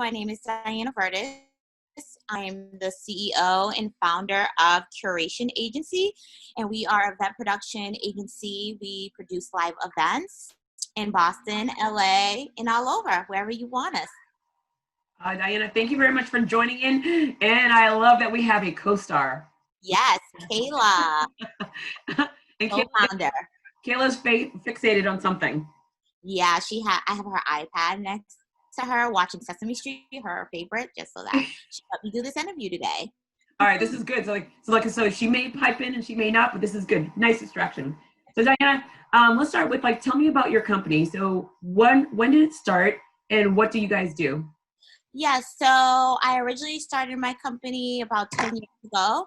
My name is Diana Vertus. I'm the CEO and founder of Curation Agency, and we are an event production agency. We produce live events in Boston, LA, and all over, wherever you want us. Diana, thank you very much for joining in, and I love that we have a co-star. Yes, Kayla, And co-founder. Kayla's fixated on something. Yeah, I have her iPad next to her watching Sesame Street, her favorite, just so that she helped me do this interview today. All right, this is good. So she may pipe in and she may not, but this is good. Nice distraction. So Diana, let's start with tell me about your company. So when did it start, and what do you guys do? Yes, so I originally started my company about 10 years ago.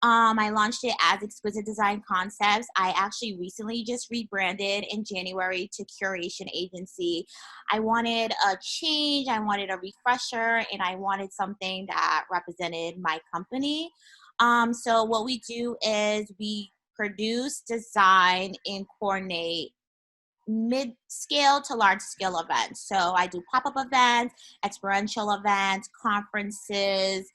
I launched it as Exquisite Design Concepts. I actually recently just rebranded in January to Curation Agency. I wanted a change, I wanted a refresher, and I wanted something that represented my company. So what we do is we produce, design, and coordinate mid-scale to large-scale events. So I do pop-up events, experiential events, conferences,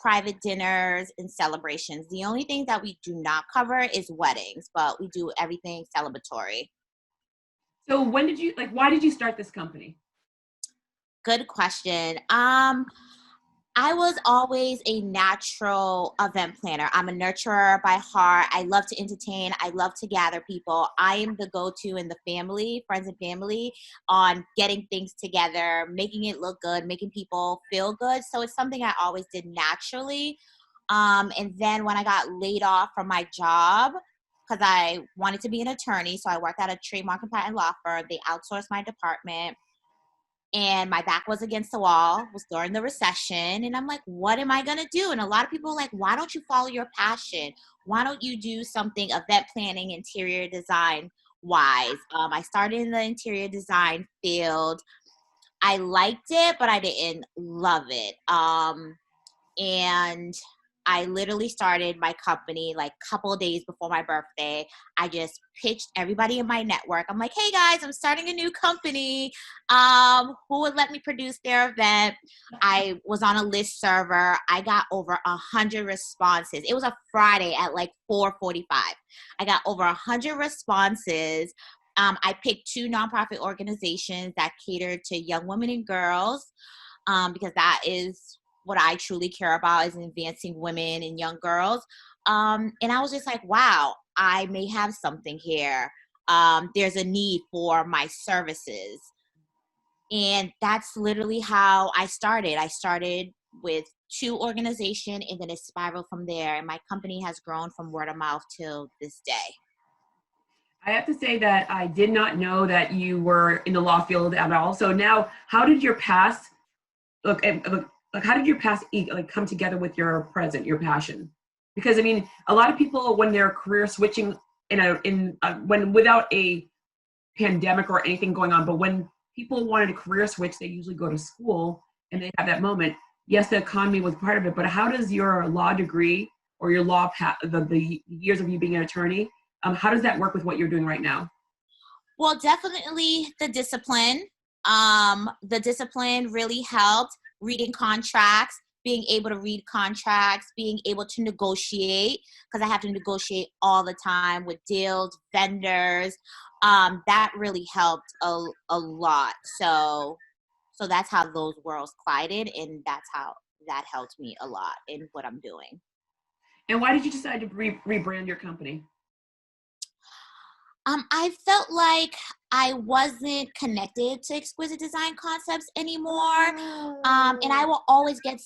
private dinners, and celebrations. The only thing that we do not cover is weddings, but we do everything celebratory. So why did you start this company? Good question. I was always a natural event planner. I'm a nurturer by heart. I love to entertain. I love to gather people. I am the go-to in the family, friends and family, on getting things together, making it look good, making people feel good. So it's something I always did naturally. And then when I got laid off from my job, because I wanted to be an attorney, so I worked at a trademark and patent law firm. They outsourced my department. And my back was against the wall. It was during the recession. And I'm like, what am I going to do? And a lot of people are like, why don't you follow your passion? Why don't you do something event planning, interior design wise? I started in the interior design field. I liked it, but I didn't love it. And I literally started my company like a couple of days before my birthday. I just pitched everybody in my network. I'm like, hey guys, I'm starting a new company. Who would let me produce their event? I was on a list server. I got over 100 responses. It was a Friday at like 4:45. I got over 100 responses. I picked 2 nonprofit organizations that cater to young women and girls, because that is what I truly care about, is advancing women and young girls. And I was just like, wow, I may have something here. There's a need for my services. And that's literally how I started. I started with 2 organizations, and then it spiraled from there. And my company has grown from word of mouth till this day. I have to say that I did not know that you were in the law field at all. So now, how did your past how did your past come together with your present, your passion? Because I mean, a lot of people, when they're career switching when without a pandemic or anything going on, but when people wanted a career switch, they usually go to school and they have that moment. Yes, the economy was part of it, but how does your law degree or your law the years of you being an attorney, how does that work with what you're doing right now? Well, definitely the discipline. The discipline really helped. Reading contracts, being able to read contracts, being able to negotiate, because I have to negotiate all the time with deals, vendors. That really helped a lot. So that's how those worlds collided, and that's how that helped me a lot in what I'm doing. And why did you decide to rebrand your company? I felt like I wasn't connected to Exquisite Design Concepts anymore. And I will always get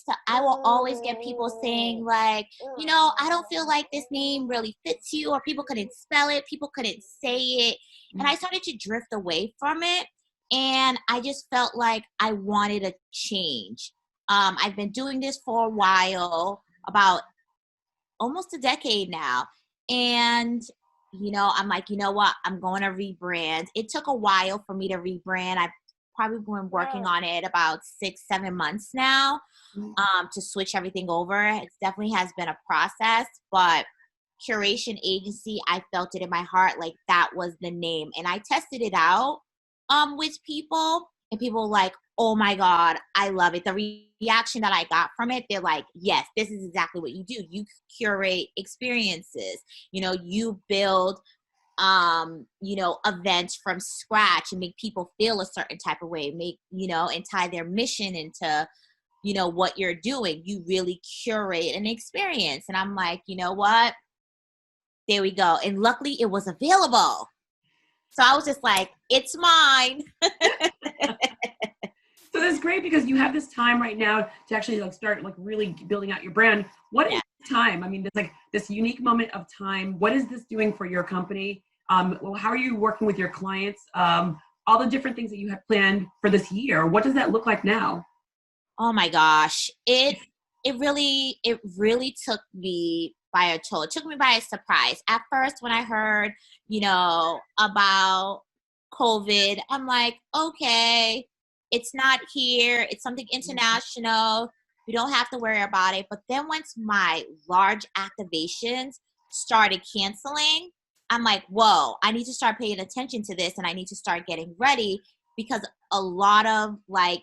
people saying like, I don't feel like this name really fits you, or people couldn't spell it, people couldn't say it. And I started to drift away from it. And I just felt like I wanted a change. I've been doing this for a while, about almost a decade now. And I'm like, you know what? I'm going to rebrand. It took a while for me to rebrand. I've probably been working on it about 6-7 months now, to switch everything over. It definitely has been a process, but Curation Agency, I felt it in my heart like that was the name. And I tested it out with people, and people were like, oh my God, I love it. The reaction that I got from it, they're like, yes, this is exactly what you do. You curate experiences. You build events from scratch and make people feel a certain type of way, and tie their mission into, what you're doing. You really curate an experience. And I'm like, you know what? There we go. And luckily it was available. So I was just like, it's mine. So that's great because you have this time right now to actually like start like really building out your brand. What is Yeah. time? I mean, it's like this unique moment of time. What is this doing for your company? Well, how are you working with your clients? All the different things that you have planned for this year. What does that look like now? Oh my gosh. It really took me by a toll. It took me by a surprise. At first when I heard, about COVID, I'm like, okay, it's not here. It's something international. We don't have to worry about it. But then once my large activations started canceling, I'm like, whoa, I need to start paying attention to this and I need to start getting ready because a lot of like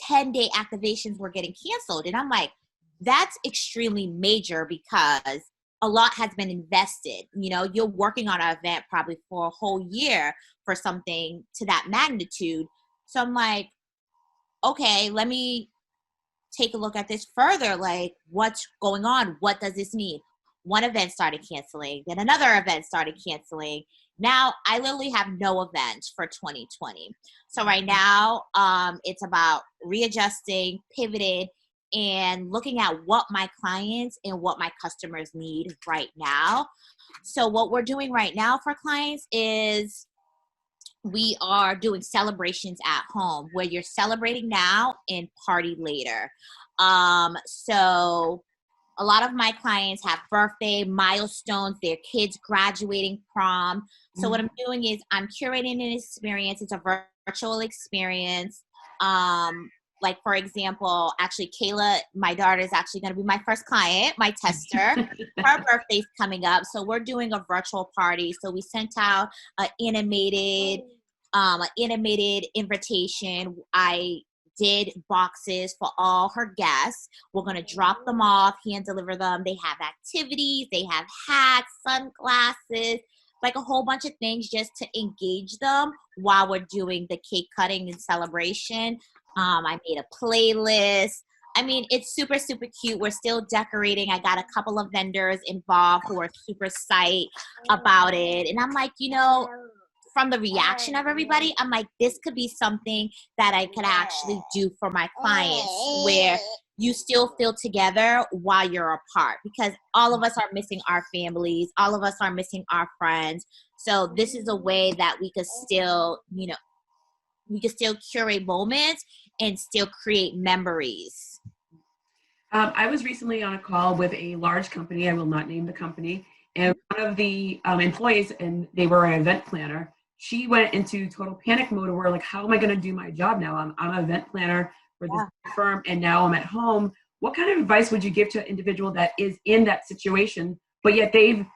10-day activations were getting canceled. And I'm like, that's extremely major because a lot has been invested. You're working on an event probably for a whole year for something to that magnitude. So I'm like, okay, let me take a look at this further. Like, what's going on? What does this mean? One event started canceling, then another event started canceling. Now I literally have no events for 2020. So right now, it's about readjusting, pivoting, and looking at what my clients and what my customers need right now. So what we're doing right now for clients is we are doing celebrations at home where you're celebrating now and party later. So a lot of my clients have birthday milestones, their kids graduating, prom. So what I'm doing is I'm curating an experience. It's a virtual experience. Like for example, actually Kayla, my daughter, is actually going to be my first client, my tester. Her birthday's coming up, so we're doing a virtual party. So we sent out an animated invitation. I did boxes for all her guests. We're going to drop them off, hand deliver them. They have activities, they have hats, sunglasses, like a whole bunch of things just to engage them while we're doing the cake cutting and celebration. I made a playlist. I mean, it's super, super cute. We're still decorating. I got a couple of vendors involved who are super psyched about it. And I'm like, from the reaction of everybody, I'm like, this could be something that I could actually do for my clients where you still feel together while you're apart, because all of us are missing our families. All of us are missing our friends. So this is a way that we could still, curate moments and still create memories. I was recently on a call with a large company. I will not name the company. And one of the employees, and they were an event planner, she went into total panic mode where like, how am I going to do my job now? I'm an event planner for this firm and now I'm at home. What kind of advice would you give to an individual that is in that situation, but yet their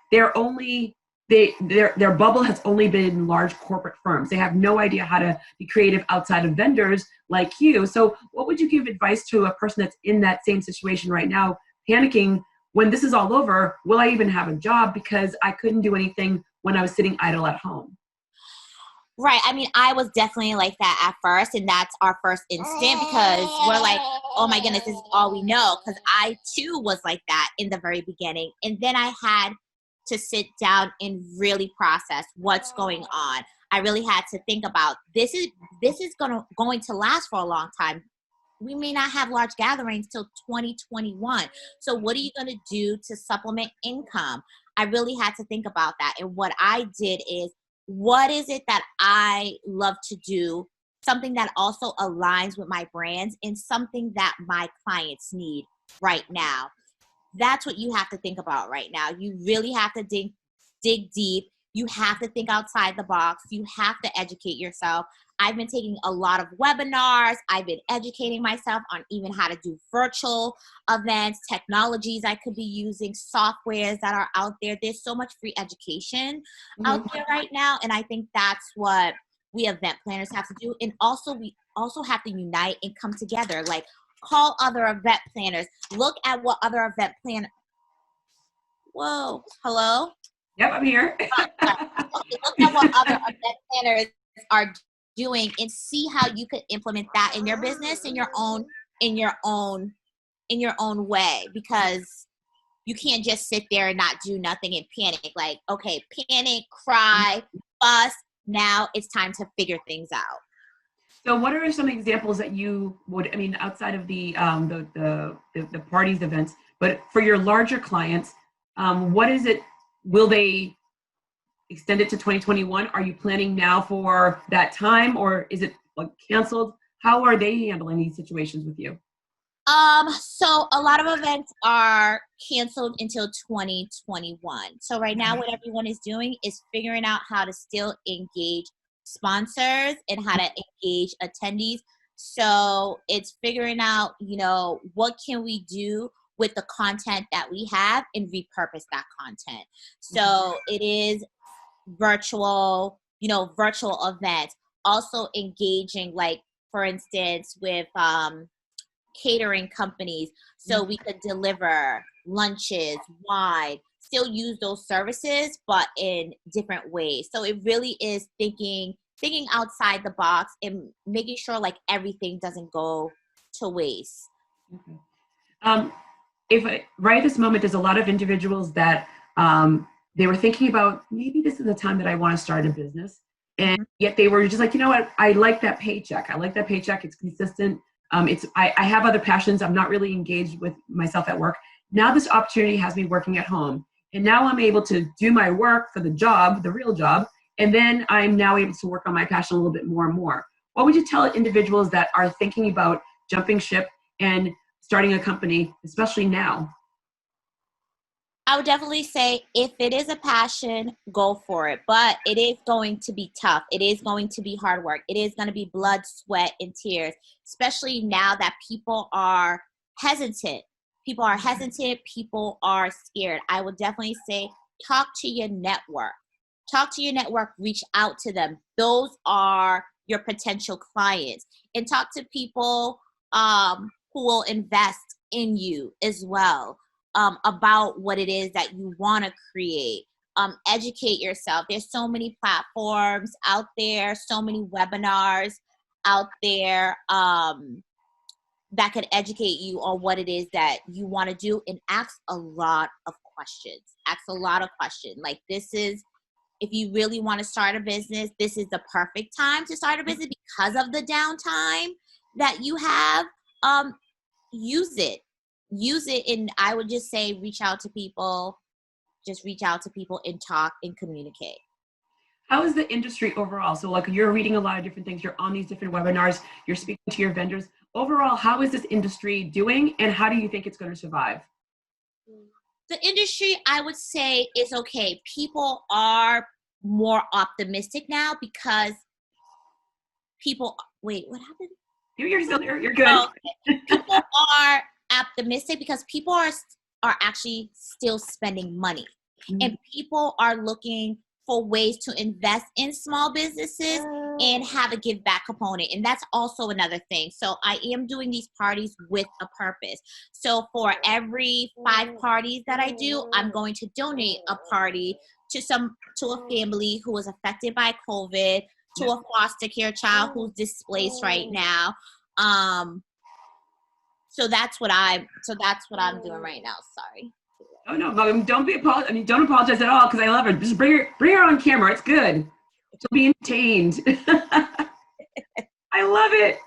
bubble has only been in large corporate firms. They have no idea how to be creative outside of vendors like you. So what would you give advice to a person that's in that same situation right now, panicking when this is all over? Will I even have a job because I couldn't do anything when I was sitting idle at home? Right. I mean, I was definitely like that at first, and that's our first instinct because we're like, oh my goodness, this is all we know. Because I too was like that in the very beginning. And then I had to sit down and really process what's going on. I really had to think about this is going to last for a long time. We may not have large gatherings till 2021. So what are you going to do to supplement income? I really had to think about that. And what I did is, what is it that I love to do? Something that also aligns with my brands and something that my clients need right now. That's what you have to think about right now. You really have to dig deep. You have to think outside the box. You have to educate yourself. I've been taking a lot of webinars. I've been educating myself on even how to do virtual events, technologies I could be using, softwares that are out there. There's so much free education out there right now. And I think that's what we event planners have to do. And also we also have to unite and come together. Like, call other event planners. Look at what other event plan. Whoa, hello? Yep, I'm here. Okay, look at what other event planners are doing and see how you could implement that in your business in your own way, because you can't just sit there and not do nothing and panic. Like, okay, panic, cry, fuss. Now it's time to figure things out. So what are some examples that you would, I mean, outside of the parties, events, but for your larger clients, what is it, will they extend it to 2021? Are you planning now for that time, or is it like canceled? How are they handling these situations with you? So a lot of events are canceled until 2021. So right now what everyone is doing is figuring out how to still engage sponsors and how to engage attendees. So it's figuring out, what can we do with the content that we have and repurpose that content. So it is virtual events, also engaging, like, for instance, with catering companies, so we could deliver lunches, wine, still use those services, but in different ways. So it really is thinking outside the box and making sure like everything doesn't go to waste. Right at this moment, there's a lot of individuals that they were thinking about, maybe this is the time that I want to start a business. And yet they were just like, you know what, I like that paycheck. It's consistent. I have other passions. I'm not really engaged with myself at work. Now this opportunity has me working at home. And now I'm able to do my work for the job, the real job. And then I'm now able to work on my passion a little bit more and more. What would you tell individuals that are thinking about jumping ship and starting a company, especially now? I would definitely say if it is a passion, go for it. But it is going to be tough. It is going to be hard work. It is going to be blood, sweat, and tears, especially now that people are hesitant. People are hesitant. People are scared. I would definitely say talk to your network. Talk to your network. Reach out to them. Those are your potential clients. And talk to people who will invest in you as well. About what it is that you want to create. Educate yourself. There's so many platforms out there, so many webinars out there that could educate you on what it is that you want to do, and ask a lot of questions. Like, if you really want to start a business, this is the perfect time to start a business because of the downtime that you have. Use it, and I would just say reach out to people and talk and communicate. How is the industry overall? So like, you're reading a lot of different things, you're on these different webinars, you're speaking to your vendors. Overall, how is this industry doing, and how do you think it's going to survive? The industry, I would say, is okay. People are more optimistic now because wait, what happened? You're still there, you're good. Okay. People are optimistic because people are actually still spending money, and people are looking for ways to invest in small businesses and have a give back component. And that's also another thing. So I am doing these parties with a purpose. So for every 5 parties that I do, I'm going to donate a party to a family who was affected by COVID, to a foster care child who's displaced right now. So that's what I'm doing right now. Sorry. Oh no, don't apologize at all, because I love her. Just bring her on camera. It's good. She'll be entertained. I love it.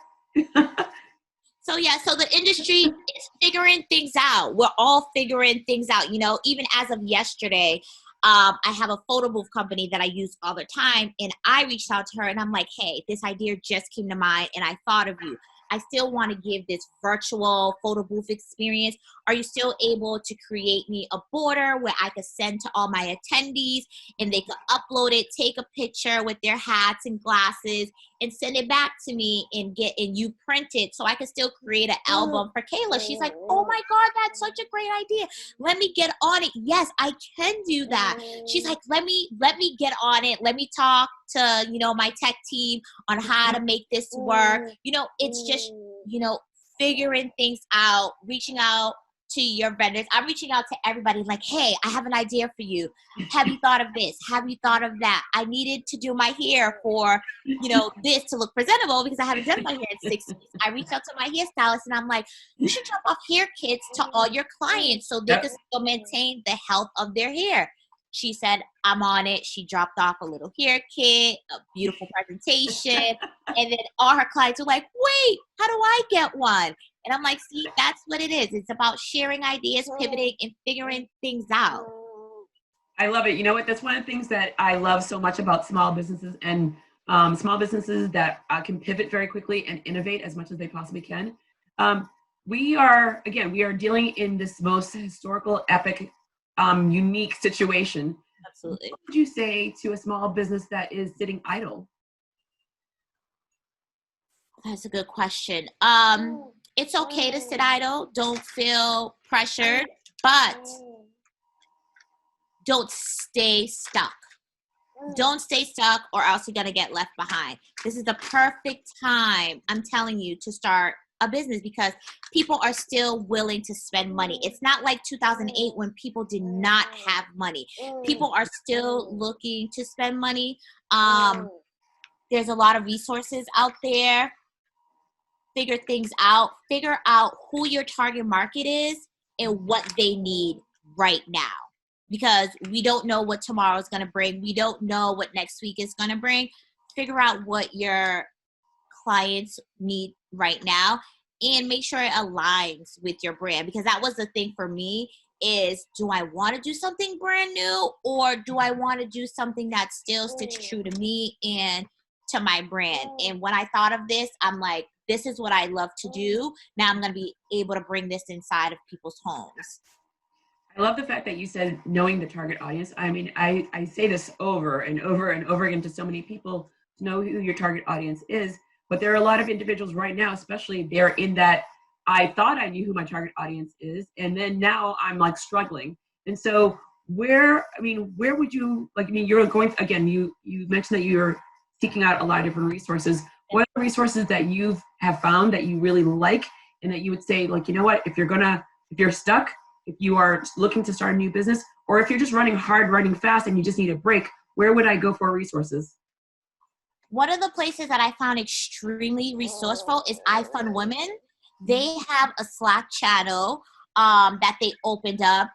So the industry is figuring things out. We're all figuring things out. Even as of yesterday, I have a photo booth company that I use all the time, and I reached out to her and I'm like, hey, this idea just came to mind and I thought of you. I still want to give this virtual photo booth experience. Are you still able to create me a border where I could send to all my attendees and they could upload it, take a picture with their hats and glasses, and send it back to me and you print it so I can still create an album for Kayla. She's like, oh my God, that's such a great idea. Let me get on it. Yes, I can do that. She's like, let me get on it. Let me talk to, my tech team on how to make this work. It's just, figuring things out, reaching out to your vendors. I'm reaching out to everybody like, hey, I have an idea for you. Have you thought of this? Have you thought of that? I needed to do my hair for, this to look presentable because I haven't done my hair in 6 weeks. I reached out to my hairstylist and I'm like, you should drop off hair kits to all your clients so they can still maintain the health of their hair. She said, I'm on it. She dropped off a little hair kit, a beautiful presentation. And then all her clients were like, wait, how do I get one? And I'm like, see, that's what it is. It's about sharing ideas, pivoting, and figuring things out. I love it. You know what? That's one of the things that I love so much about small businesses and small businesses that can pivot very quickly and innovate as much as they possibly can. We are dealing in this most historical, epic, unique situation. Absolutely. What would you say to a small business that is sitting idle? That's a good question. It's okay to sit idle. Don't feel pressured, but don't stay stuck. Don't stay stuck or else you're going to get left behind. This is the perfect time, I'm telling you, to start a business because people are still willing to spend money. It's not like 2008 when people did not have money. People are still looking to spend money. There's a lot of resources out there. Figure things out. Figure out who your target market is and what they need right now. Because we don't know what tomorrow is going to bring. We don't know what next week is going to bring. Figure out what your clients need right now and make sure it aligns with your brand. Because that was the thing for me is, do I want to do something brand new or do I want to do something that still sticks true to me and to my brand? And when I thought of this, I'm like, this is what I love to do. Now I'm going to be able to bring this inside of people's homes. I love the fact that you said knowing the target audience. I mean, I say this over and over and over again to so many people to know who your target audience is. But there are a lot of individuals right now, especially they're in that I thought I knew who my target audience is. And then now I'm like struggling. And so where would you, you're going, again, you mentioned that you're seeking out a lot of different resources. What are the resources that you have found that you really like and that you would say, like, you know what, if you're stuck, if you are looking to start a new business, or if you're just running hard, running fast, and you just need a break, where would I go for resources? One of the places that I found extremely resourceful is iFund Women. They have a Slack channel that they opened up.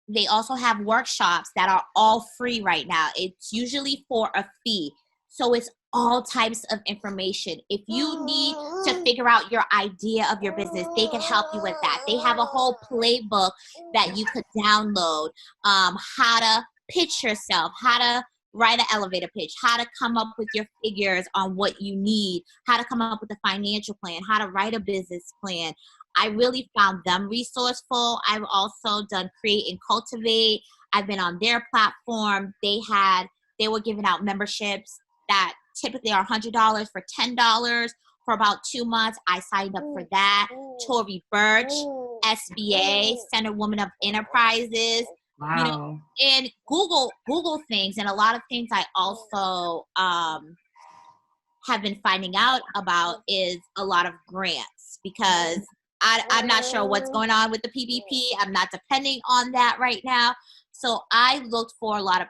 They also have workshops that are all free right now. It's usually for a fee. So it's all types of information. If you need to figure out your idea of your business, they can help you with that. They have a whole playbook that you could download, how to pitch yourself, how to write an elevator pitch, how to come up with your figures on what you need, how to come up with a financial plan, how to write a business plan. I really found them resourceful. I've also done Create and Cultivate. I've been on their platform. They were giving out memberships that typically are $100 for $10 for about 2 months. I signed up for that. Tory Burch, SBA, Center Woman of Enterprises. Wow. And Google things. And a lot of things I also have been finding out about is a lot of grants because I'm not sure what's going on with the PPP. I'm not depending on that right now. So I looked for a lot of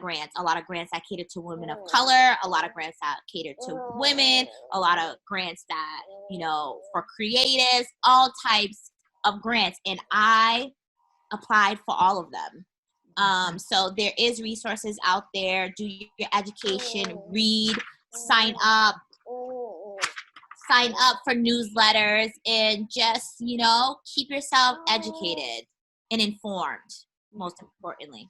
grants that cater to women of color, a lot of grants that cater to women, a lot of grants that, for creatives, all types of grants. And I applied for all of them. So there is resources out there. Do your education, read, sign up for newsletters, and just, keep yourself educated and informed, most importantly.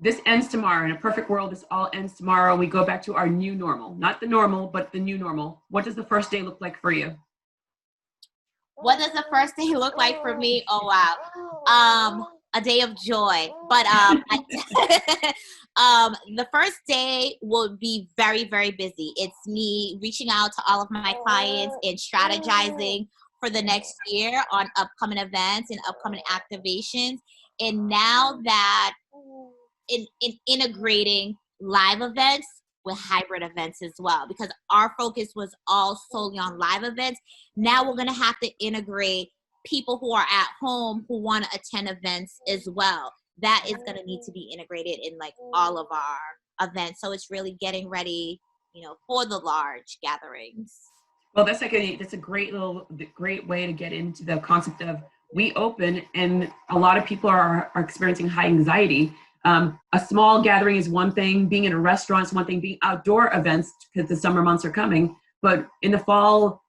This ends tomorrow. In a perfect world, this all ends tomorrow. We go back to our new normal. Not the normal, but the new normal. What does the first day look like for you? What does the first day look like for me? Oh, wow. A day of joy. But The first day will be very, very busy. It's me reaching out to all of my clients and strategizing for the next year on upcoming events and upcoming activations. And now that in integrating live events with hybrid events as well, because our focus was all solely on live events. Now we're going to have to integrate people who are at home who want to attend events as well. That is going to need to be integrated in like all of our events. So it's really getting ready, for the large gatherings. Well, that's a great way to get into the concept of we open, and a lot of people are experiencing high anxiety. A small gathering is one thing, being in a restaurant is one thing, being outdoor events because the summer months are coming. But in the fall,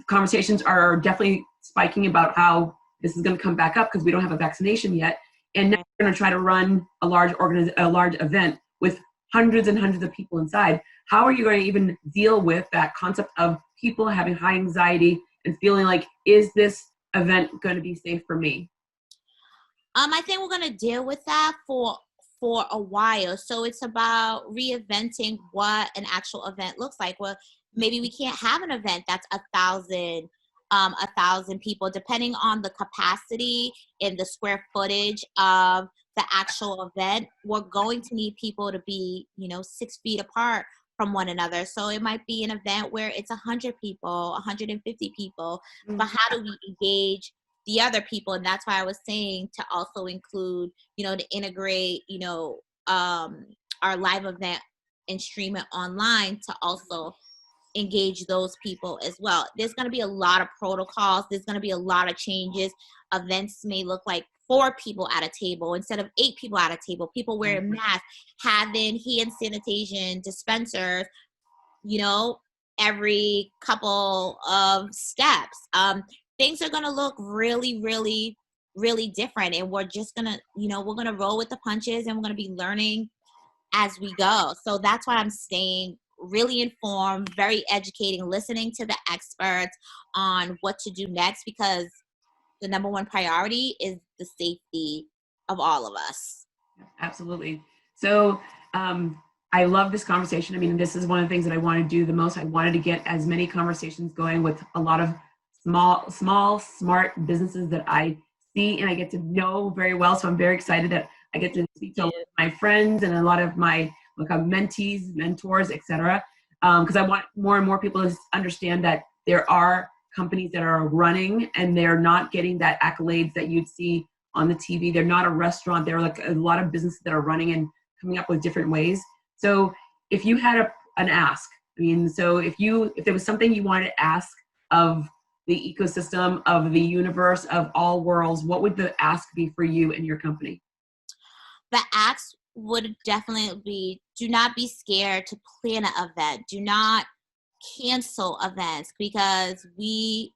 conversations are definitely spiking about how this is going to come back up because we don't have a vaccination yet. And now we're going to try to run a large event with hundreds and hundreds of people inside. How are you going to even deal with that concept of people having high anxiety and feeling like, is this event going to be safe for me? I think we're going to deal with that for a while. So it's about reinventing what an actual event looks like. Well, maybe we can't have an event that's 1,000 people, depending on the capacity and the square footage of the actual event. We're going to need people to be, 6 feet apart from one another. So it might be an event where it's 100 people, 150 people, but how do we engage the other people? And that's why I was saying to also include, to integrate, our live event and stream it online to also engage those people as well. There's going to be a lot of protocols. There's going to be a lot of changes. Events may look like 4 people at a table instead of 8 people at a table. People wearing masks, having hand sanitation dispensers, every couple of steps. Things are going to look really, really, really different. And we're just going to, we're going to roll with the punches, and we're going to be learning as we go. So that's why I'm staying really informed, very educating, listening to the experts on what to do next, because the number one priority is the safety of all of us. Absolutely. So I love this conversation. I mean, this is one of the things that I want to do the most. I wanted to get as many conversations going with a lot of small, smart businesses that I see and I get to know very well. So I'm very excited that I get to speak to my friends and a lot of my mentees, mentors, etc. Because I want more and more people to understand that there are companies that are running and they're not getting that accolades that you'd see on the TV. They're not a restaurant. They're like a lot of businesses that are running and coming up with different ways. So if you had an ask, so if there was something you wanted to ask of the ecosystem, of the universe, of all worlds, what would the ask be for you and your company? The ask would definitely be, do not be scared to plan an event. Do not cancel events, because we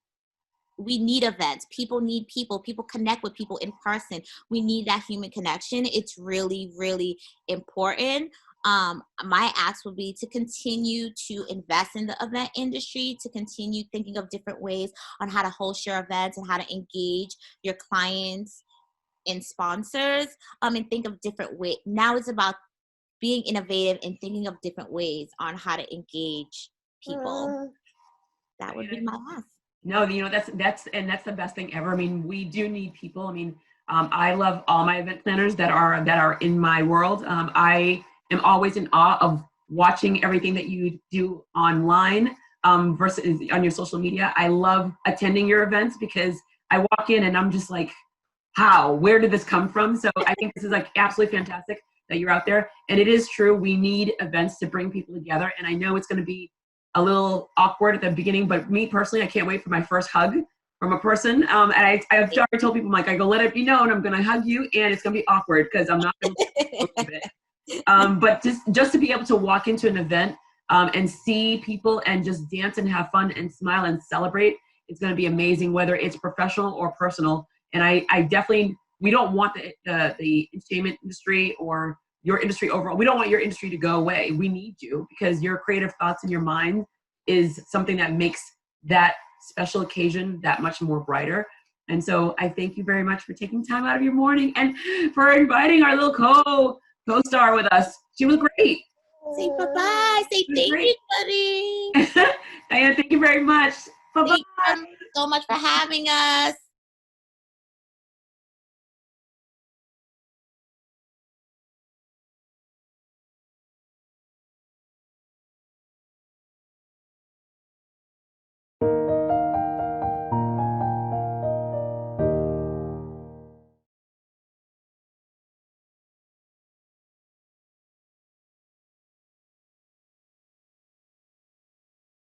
need events. People need people. People connect with people in person. We need that human connection. It's really, really important. My ask would be to continue to invest in the event industry, to continue thinking of different ways on how to host your events and how to engage your clients and sponsors, and think of different ways. Now it's about being innovative and thinking of different ways on how to engage people. That would be my ask. No, that's the best thing ever. I mean, we do need people. I mean, I love all my event planners that are in my world. I am always in awe of watching everything that you do online versus on your social media. I love attending your events because I walk in and I'm just like, where did this come from? So I think this is like absolutely fantastic that you're out there. And it is true, we need events to bring people together. And I know it's going to be a little awkward at the beginning, but me personally, I can't wait for my first hug from a person. And I've already told people, I go, let it be known, I'm going to hug you, and it's going to be awkward because I'm not going to but just to be able to walk into an event and see people and just dance and have fun and smile and celebrate, it's going to be amazing, whether it's professional or personal. And I definitely, we don't want the entertainment industry or your industry overall. We don't want your industry to go away. We need you, because your creative thoughts in your mind is something that makes that special occasion that much more brighter. And so I thank you very much for taking time out of your morning and for inviting our little co-star with us. She was great. Say bye-bye. Say thank you, buddy. Diana, thank you very much. Bye-bye. Thank you so much for having us.